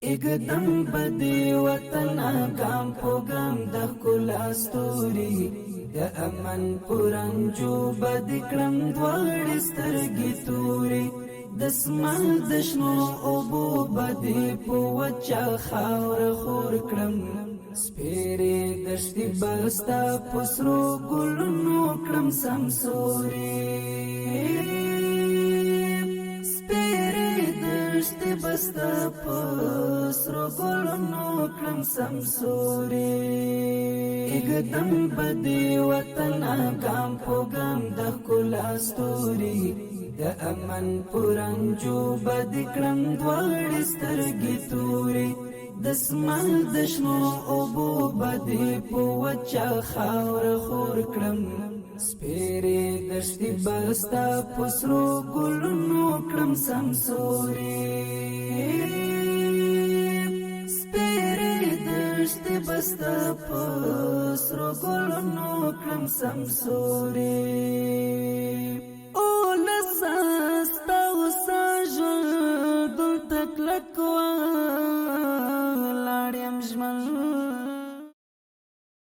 اقدم بدی وطن ګام په ګام د ښکلا ستوري د امن پرنجو بد کړم دواړې سترګې توري د اسمان د شنو اوبو بدی په وچه خاوره خور کړم سپېرې دښتې بستا په سرو ګلونو کړم سمسوري دشت بستا پسرو گلونو کړم سمسوري اقدم بدی وطن ګام په ګام د ښکلا ستوري د امن پرنجو بد کړم دواړې سترګې توري د اسمان د شنو اوبو بدی په وچه خاوره خور کړم سپېرې دښتې بستا په سرو ګلونو کړم سمسوري سپېرې دښتې بستا په سرو ګلونو کړم سمسوري